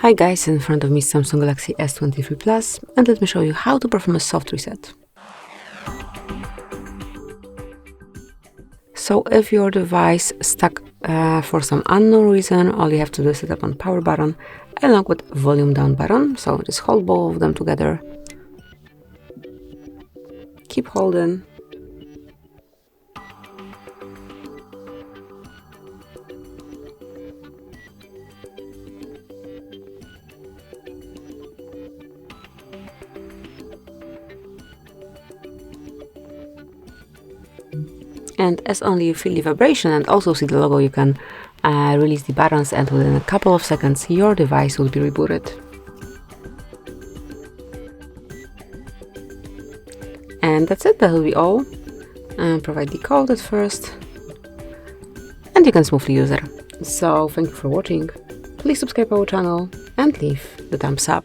Hi guys, in front of me is Samsung Galaxy S23 Plus, and let me show you how to perform a soft reset. So if your device stuck for some unknown reason, all you have to do is tap on power button along with volume down button. So just hold both of them together. Keep holding. And as only you feel the vibration and also see the logo, you can release the buttons, and within a couple of seconds your device will be rebooted. And that's it, that will be all. Provide the code at first and you can smoothly use it. So thank you for watching, please subscribe our channel and leave the thumbs up.